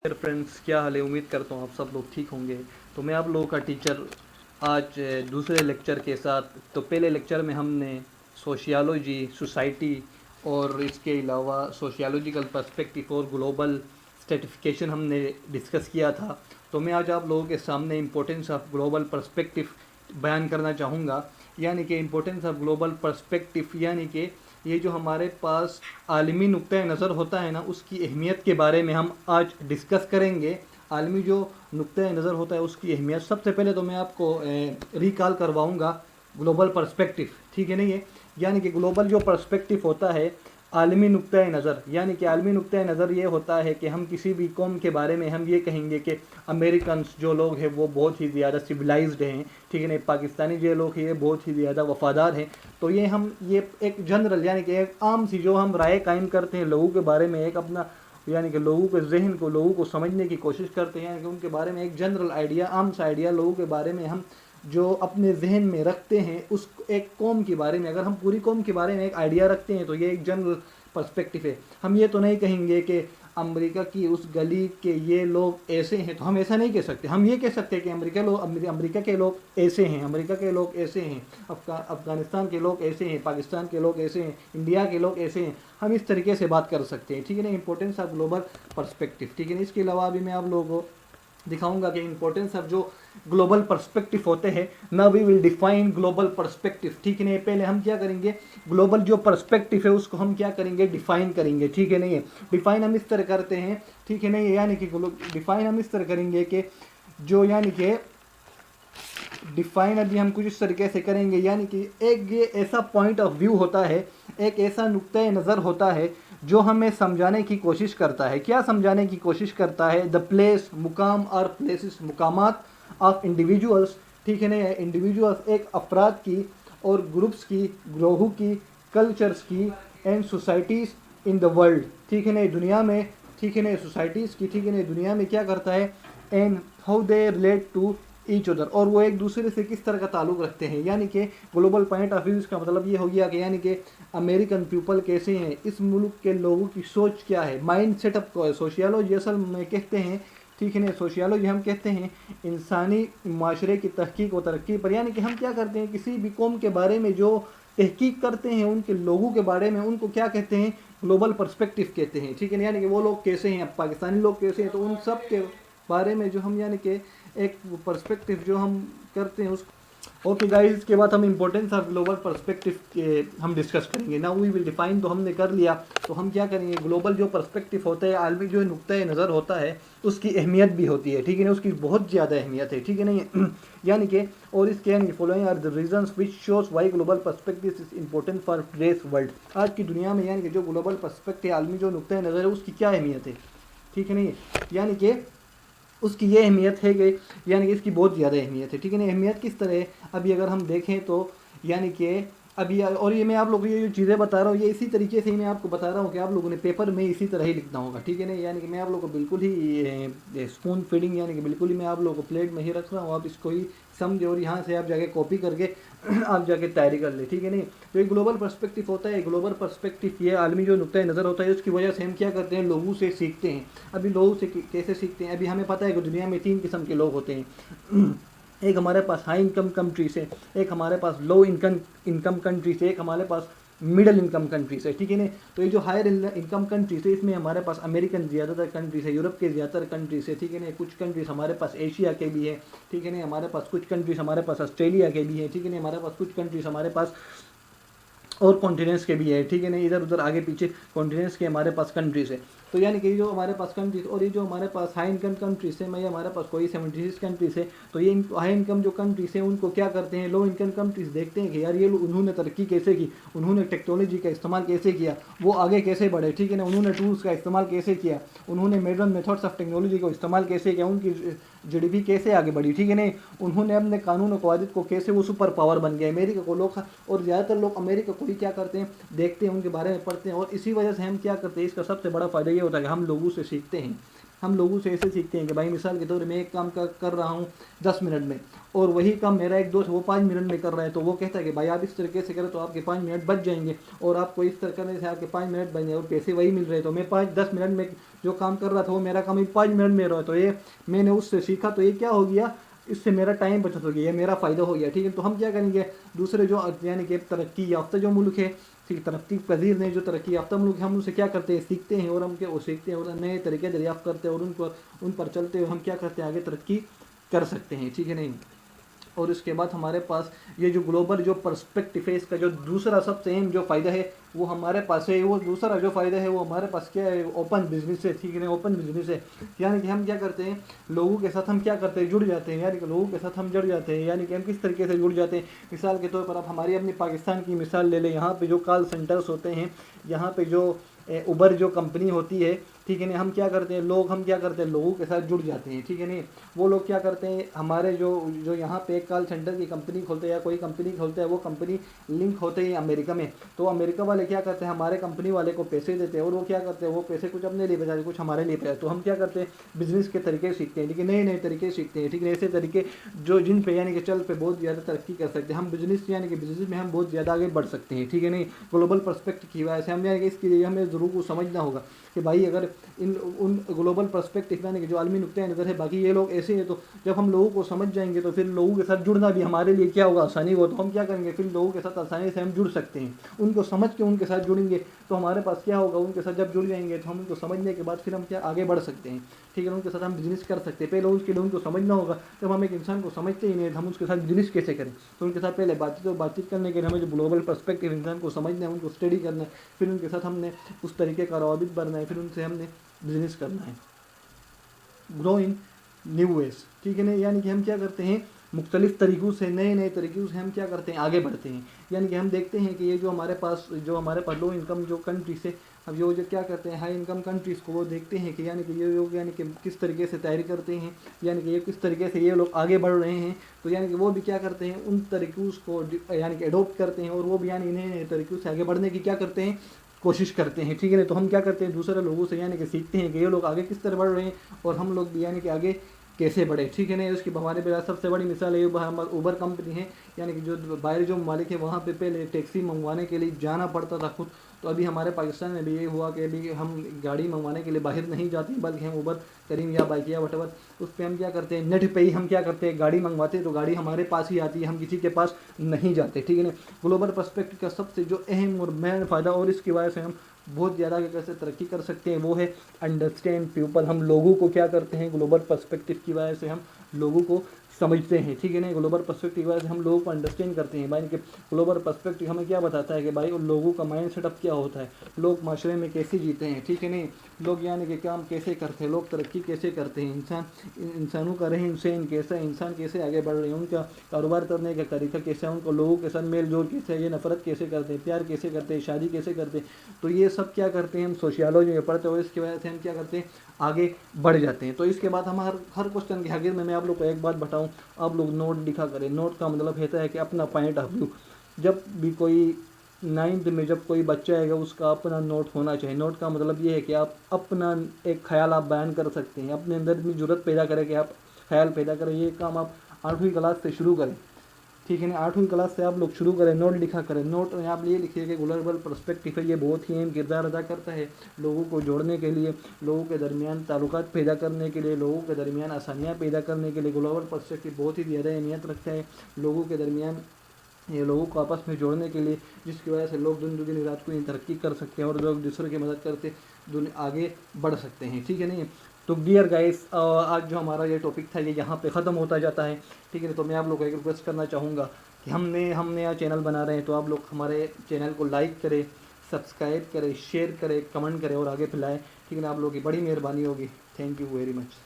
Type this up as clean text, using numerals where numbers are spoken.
Dear friends, क्या हाल है। उम्मीद करता हूँ आप सब लोग ठीक होंगे। तो मैं आप लोगों का टीचर आज दूसरे लेक्चर के साथ। तो पहले लेक्चर में हमने सोशियोलॉजी, सोसाइटी और इसके अलावा सोशियोलॉजिकल पर्सपेक्टिव और ग्लोबल स्ट्रेटिफिकेशन हमने डिस्कस किया था। तो मैं आज आप लोगों के सामने इम्पोर्टेंस ऑफ ग्लोबल पर्सपेक्टिव बयान करना चाहूँगा। यानी कि इम्पोर्टेंस ऑफ ग्लोबल पर्सपेक्टिव यानी कि ये जो हमारे पास आलमी नुक्ता नज़र होता है ना, उसकी अहमियत के बारे में हम आज डिस्कस करेंगे। आलमी जो नुक्ता नज़र होता है उसकी अहमियत। सबसे पहले तो मैं आपको रिकॉल करवाऊंगा ग्लोबल पर्सपेक्टिव, ठीक है नहीं है। यानी कि ग्लोबल जो पर्सपेक्टिव होता है आलमी नुक्ता नज़र, यानी कि आलमी नुक्ता नज़र ये होता है कि हम किसी भी कौम के बारे में हम ये कहेंगे कि अमेरिकन्स जो लोग हैं वो बहुत ही ज़्यादा सिविलाइज्ड हैं, ठीक है नहीं। पाकिस्तानी जो लोग हैं ये बहुत ही ज़्यादा वफादार हैं। तो ये एक जनरल यानी कि एक आम सी जो हम राय कायम करते हैं लोगों के बारे में, एक अपना यानी कि लोगों के जहन को, लोगों को समझने की कोशिश करते हैं, यानी कि उनके बारे में एक जनरल आइडिया, आम सा आइडिया लोगों के बारे में हम जो अपने जहन में रखते हैं। उस एक कौम के बारे में अगर हम पूरी कौम के बारे में एक आइडिया रखते हैं तो ये एक जनरल पर्सपेक्टिव है। हम ये तो नहीं कहेंगे कि अमेरिका की उस गली के ये लोग ऐसे हैं, तो हम ऐसा नहीं कह सकते। हम ये कह सकते हैं कि अमेरिका के लोग ऐसे हैं, अमेरिका के लोग ऐसे हैं, अफगानिस्तान के लोग ऐसे हैं, पाकिस्तान के लोग ऐसे हैं, इंडिया के लोग ऐसे हैं। हम इस तरीके से बात कर सकते हैं, ठीक है ना। इंपॉर्टेंस ऑफ ग्लोबल पर्सपेक्टिव, ठीक है ना। इसके अलावा अभी मैं आप लोगों को दिखाऊंगा कि इंपॉर्टेंस ऑफ जो ग्लोबल पर्सपेक्टिव होते हैं। ना we will define global perspective, ठीक है नहीं। पहले हम क्या करेंगे, ग्लोबल जो पर्सपेक्टिव है उसको हम क्या करेंगे, डिफाइन करेंगे, ठीक है नहीं है। डिफाइन हम इस तरह करते हैं, ठीक है नहीं है। यानी कि डिफाइन हम इस तरह करेंगे कि जो यानी कि डिफाइन अभी हम कुछ इस तरीके से करेंगे, यानी कि एक ये ऐसा पॉइंट ऑफ व्यू होता है, एक ऐसा नुक्ता नज़र होता है जो हमें समझाने की कोशिश करता है। क्या समझाने की कोशिश करता है, द प्लेस, मुकाम और प्लेसेस, मुकामात ऑफ इंडिविजुअल्स, ठीक है ना। इंडिविजुअल्स एक अफराद की और ग्रुप्स की, ग्रोहों की, कल्चर्स की and societies in the world, ठीक है ना, दुनिया में, ठीक है ना, सोसाइटीज़ की, ठीक है ना, दुनिया में क्या करता है, and how they relate to each other, और वो एक दूसरे से किस तरह का ताल्लुक़ रखते हैं। यानी कि ग्लोबल पॉइंट ऑफ व्यू का मतलब ये हो गया कि यानी कि अमेरिकन पीपल कैसे हैं, इस मुल्क के लोगों की सोच क्या है, माइंड सेटअप को है। सोशियोलॉजी असल में कहते हैं, ठीक है ना, सोशियोलॉजी हम कहते हैं इंसानी माशरे की तहकीक और तरक्की पर। यानी कि हम क्या करते हैं, किसी भी कौम के बारे में जो तहकीक करते हैं, उनके लोगों के बारे में, उनको क्या कहते हैं, ग्लोबल पर्सपेक्टिव कहते हैं, ठीक है ना। यानी कि वो लोग कैसे हैं, अब पाकिस्तानी लोग कैसे हैं, तो उन सब के बारे में जो हम यानी कि एक पर्सपेक्टिव जो हम करते हैं उस। ओके गाइस, इसके बाद हम इंपॉर्टेंस ऑफ ग्लोबल पर्सपेक्टिव के हम डिस्कस करेंगे। ना वी विल डिफाइन तो हमने कर लिया, तो हम क्या करेंगे, ग्लोबल जो पर्सपेक्टिव होता है, आलमी जो नुक्ता नज़र होता है, उसकी अहमियत भी होती है, ठीक है ना, उसकी बहुत ज़्यादा अहमियत है, ठीक है नहीं। यानी कि और इसके following are the reasons which shows why global perspective is important for today's world. आज की दुनिया में यानी कि जो ग्लोबल पर्सपेक्टिव, आलमी जो नुक्ता नज़र है, उसकी क्या अहमियत है, ठीक है नहीं। यानी कि उसकी ये अहमियत है कि यानी कि इसकी बहुत ज़्यादा अहमियत है, ठीक है ना। अहमियत किस तरह है, अभी अगर हम देखें तो यानी कि अभी, और ये मैं आप लोगों को ये जो चीज़ें बता रहा हूँ, ये इसी तरीके से ही मैं आपको बता रहा हूँ कि आप लोगों ने पेपर में इसी तरह ही लिखना होगा, ठीक है ना। यानी कि मैं आप लोगों को बिल्कुल ही स्पून फीडिंग, यानी कि बिल्कुल ही मैं आप लोगों को प्लेट में ही रख रहा हूँ, आप इसको ही समझे और यहाँ से आप जाके कॉपी करके आप जाके तैयारी कर ले, ठीक है नहीं। तो ये ग्लोबल पर्सपेक्टिव होता है। ग्लोबल पर्सपेक्टिव ये आलमी जो नुक्ता नज़र होता है, उसकी वजह से हम क्या करते हैं, लोगों से सीखते हैं। अभी लोगों से कैसे सीखते हैं, अभी हमें पता है कि दुनिया में 3 किस्म के लोग होते हैं। एक हमारे पास हाई इनकम कंट्री से, एक हमारे पास लो इनकम कंट्री से, एक हमारे पास मिडिल इनकम कंट्रीज है, ठीक है ना। तो ये जो हायर इनकम कंट्रीज है, इसमें हमारे पास अमेरिकन ज़्यादातर कंट्रीज है, यूरोप के ज़्यादातर कंट्रीज है, ठीक है ना। कुछ कंट्रीज हमारे पास एशिया के भी है, ठीक है ना। हमारे पास कुछ कंट्रीज हमारे पास ऑस्ट्रेलिया के भी है, ठीक है ना। हमारे पास कुछ कंट्रीज हमारे पास और कॉन्टिनेंट्स के भी है, ठीक है ना। इधर उधर आगे पीछे कॉन्टिनेंट्स के हमारे पास कंट्रीज है। तो यानी कि जो हमारे पास कंट्रीज, और ये जो हमारे पास हाई इनकम कंट्रीज है, मैं हमारे पास कोई 76 कंट्रीज है। तो ये हाई इनकम जो कंट्रीज है उनको क्या करते हैं, लो इनकम कंट्रीज देखते हैं कि यार ये उन्होंने तरक्की कैसे की, उन्होंने टेक्नोलॉजी का इस्तेमाल कैसे किया, वो आगे कैसे बढ़े, ठीक है ना। उन्होंने टूल्स का इस्तेमाल कैसे किया, उन्होंने मॉडर्न मेथड्स ऑफ टेक्नोलॉजी को इस्तेमाल कैसे किया, उनकी जीडीपी कैसे आगे बढ़ी, ठीक है ना। उन्होंने अपने कानून और कवायद को कैसे वो सुपर पावर बन गए। अमेरिका को लोग, और ज़्यादातर लोग अमेरिका को ही क्या करते हैं, देखते हैं, उनके बारे में पढ़ते हैं, और इसी वजह से हम क्या करते हैं, इसका सबसे बड़ा फ़ायदा ये होता है कि हम लोगों से सीखते हैं। हम लोगों से ऐसे सीखते हैं कि भाई मिसाल के तौर पर मैं एक काम कर रहा हूँ 10 मिनट में, और वही काम मेरा एक दोस्त वो 5 मिनट में कर रहा है, तो वो कहता है कि भाई आप इस तरीके से करें तो आपके 5 मिनट बच जाएंगे, और आपको इस तरह करने से आपके 5 मिनट बन जाए और पैसे वही मिल रहे हैं। तो मैं 5-10 मिनट में जो काम कर रहा था वो मेरा काम ही 5 मिनट में रहा है, तो ये मैंने उससे सीखा, तो ये क्या हो गया, इससे मेरा टाइम बचत हो गया, ये मेरा फ़ायदा हो गया। ठीक है, तो हम क्या करेंगे, दूसरे जो यानी कि तरक्की याफ्ता जो मुल्क है, ठीक, तरक्की पजीर ने जो तरक्की याफ्ता मुल्क है, हम उनसे क्या करते हैं, सीखते हैं, और हम क्या वो सीखते हैं और नए तरीके दरियाफ्त करते हैं, और उन पर चलते हुए हम क्या करते हैं, आगे तरक्की कर सकते हैं। ठीक है नहीं, और इसके बाद हमारे पास ये जो ग्लोबल जो पर्सपेक्टिव है, इसका जो दूसरा सबसे अहम जो फ़ायदा है वो हमारे पास है, वो दूसरा जो फ़ायदा है वो हमारे पास क्या है, ओपन बिजनेस है। ठीक है, ओपन बिजनेस है, यानी कि हम क्या करते हैं, लोगों के साथ हम क्या करते हैं, जुड़ जाते हैं, यानी कि लोगों के साथ हम जुड़ जाते हैं, यानी कि हम किस तरीके से जुड़ जाते हैं। मिसाल के तौर पर आप हमारी अपनी पाकिस्तान की मिसाल ले लें, यहाँ पे जो कॉल सेंटर्स होते हैं, यहाँ पे जो उबर जो कंपनी होती है, ठीक है नहीं, हम क्या करते हैं, हम क्या करते हैं, लोगों के साथ जुड़ जाते हैं। ठीक है नहीं, वो लोग क्या करते हैं, हमारे जो यहाँ पे एक कॉल सेंटर की कंपनी खोलते हैं या कोई कंपनी खोलते हैं, वो कंपनी लिंक होते हैं अमेरिका में, तो अमेरिका वाले क्या करते हैं, हमारे कंपनी वाले को पैसे देते हैं, और वो क्या करते हैं, वो पैसे कुछ अपने लिए बचाते, कुछ हमारे लिए बचाते। तो हम क्या करते हैं, बिजनेस के तरीके सीखते हैं, ठीक है, नए नए तरीके सीखते हैं। ठीक है, ऐसे तरीके जो जिन पे यानी कि चल पे बहुत ज़्यादा तरक्की कर सकते हैं हम, बिजनेस यानी कि बिजनेस में हम बहुत ज़्यादा आगे बढ़ सकते हैं। ठीक है नहीं, ग्लोबल पर्सपेक्टिव की वजह से हम यानी कि इसके लिए हमें ज़रूर को समझना होगा कि भाई अगर उन ग्लोबल पर्सपेक्टिव यानी कि जो आलमी नुक्ते नज़र है, बाकी ये लोग ऐसे हैं, तो जब हम लोगों को समझ जाएंगे तो फिर लोगों के साथ जुड़ना भी हमारे लिए क्या होगा, आसानी होगा। तो हम क्या करेंगे, फिर लोगों के साथ आसानी से हम जुड़ सकते हैं, उनको समझ के उनके साथ जुड़ेंगे तो हमारे पास क्या होगा, उनके साथ जब जुड़ जाएंगे तो हम उनको समझने के बाद फिर हम क्या आगे बढ़ सकते हैं। ठीक है, उनके साथ हम बिजनेस कर सकते हैं। पहले उसके लिए उनको समझना होगा, जब हम एक इंसान को समझते ही नहीं तो हम उसके साथ बिजनेस कैसे करें। तो उनके साथ पहले बातचीत करने के लिए हमें जो ग्लोबल पर्सपेक्टिव इंसान को समझना है, उनको स्टडी करना है, फिर उनके साथ हमने उस तरीके का रवाबित बनना है, फिर उनसे हमने बिजनेस करना है। ग्रो इन न्यू वेज, ठीक है ना, यानी कि हम क्या करते हैं, मुख्तलिफ़ तरीक़ों से, नए नए तरीक़ों से हम क्या करते हैं, आगे बढ़ते हैं। यानी कि हम देखते हैं कि ये जो हमारे पास लो इनकम जो कंट्रीज़ है, अब ये जो क्या करते हैं, हाई इनकम कंट्रीज़ को वो देखते हैं कि यानी कि ये लोग यानी कि किस तरीके से तैयारी करते हैं, यानी कि ये किस तरीके से ये लोग आगे बढ़ रहे हैं, तो यानी कि वो भी क्या करते हैं, उन तरीक़ों को यानी कि अडोप्ट करते हैं, और वो भी यानी नए नए तरीक़ों से आगे बढ़ने की क्या करते हैं, कोशिश करते हैं। ठीक है ना, तो हम क्या करते हैं, दूसरे लोगों से यानी कि सीखते हैं कि ये लोग आगे किस तरह बढ़ रहे हैं और हम लोग भी यानी कि आगे कैसे बढ़े। ठीक है ना, उसकी हमारे पास सबसे बड़ी मिसाल है उबर कंपनी है, यानी कि जो बाहर जो मालिक है वहाँ पे पहले टैक्सी मंगवाने के लिए जाना पड़ता था खुद, तो अभी हमारे पाकिस्तान में भी ये हुआ कि अभी हम गाड़ी मंगवाने के लिए बाहर नहीं जाते बल्कि हम उबर करीम या बाइक या वटवर उस पर हम क्या करते हैं, नेट पे ही हम क्या करते हैं, गाड़ी मंगवाते हैं, तो गाड़ी हमारे पास ही आती है, हम किसी के पास नहीं जाते। ठीक है ना, ग्लोबल पर्सपेक्टिव का सबसे जो अहम और मेन फ़ायदा और इसकी वजह से हम बहुत ज़्यादा कैसे तरक्की कर सकते हैं वो है अंडरस्टैंड पीपल। हम लोगों को क्या करते हैं, ग्लोबल पर्सपेक्टिव की वजह से हम लोगों को समझते हैं। ठीक है ना, ग्लोबल पर्सपेक्टिव की वजह से हम लोगों को अंडरस्टैंड करते हैं। भाई कि ग्लोबल पर्सपेक्टिव हमें क्या बताता है कि भाई उन लोगों का माइंड सेटअप क्या होता है, लोग माशरे में कैसे जीते हैं। ठीक है नहीं, लोग यानी कि काम कैसे करते हैं, लोग तरक्की कैसे करते हैं, इंसानों का रहन सहन कैसा है, इंसान कैसे आगे बढ़ रहे हैं, उनका कारोबार करने का तरीका कैसा है, उनको लोगों के साथ मेल जोल कैसे है, ये नफ़रत कैसे करते हैं, प्यार कैसे करते हैं, शादी कैसे करते हैं। तो ये सब क्या करते हैं, हम सोशियोलॉजी में पढ़ते हैं और इसकी वजह से हम क्या करते हैं, आगे बढ़ जाते हैं। तो इसके बाद हम हर क्वेश्चन के आगे में मैं आप लोग को एक बात बताऊं, आप लोग नोट लिखा करें। नोट का मतलब होता है कि अपना पॉइंट ऑफ व्यू, जब भी कोई 9th में जब कोई बच्चा आएगा उसका अपना नोट होना चाहिए। नोट का मतलब ये है कि आप अपना एक ख्याल आप बयान कर सकते हैं, अपने अंदर भी जरूरत पैदा करें कि आप ख्याल पैदा करें। ये काम आप 8वीं क्लास से शुरू करें। ठीक है ना, 8वीं क्लास से आप लोग शुरू करें, नोट लिखा करें। नोट में आप ये लिखिए कि ग्लोबल पर्सपेक्टिव है, ये बहुत ही अहम किरदार अदा करता है लोगों को जोड़ने के लिए, लोगों के दरमियान ताल्लुकात पैदा करने के लिए, लोगों के दरमियान आसानियाँ पैदा करने के लिए ग्लोबल पर्सपेक्टिव बहुत ही ज़्यादा अहमियत रखता है लोगों के दरमियान, ये लोगों को आपस में जोड़ने के लिए, जिसकी वजह से लोग दिन दुगनी रात को तरक्की कर सकते हैं और लोग दूसरे की मदद करते आगे बढ़ सकते हैं। ठीक है नहीं, तो डियर गाइस, आज जो हमारा ये टॉपिक था ये यहाँ पे ख़त्म होता जाता है। ठीक है, तो मैं आप लोगों को एक रिक्वेस्ट करना चाहूँगा कि हम यहाँ चैनल बना रहे हैं, तो आप लोग हमारे चैनल को लाइक करें, सब्सक्राइब करें, शेयर करें, कमेंट करें और आगे फैलाएं। ठीक है ना, आप लोगों की बड़ी मेहरबानी होगी। Thank you very much.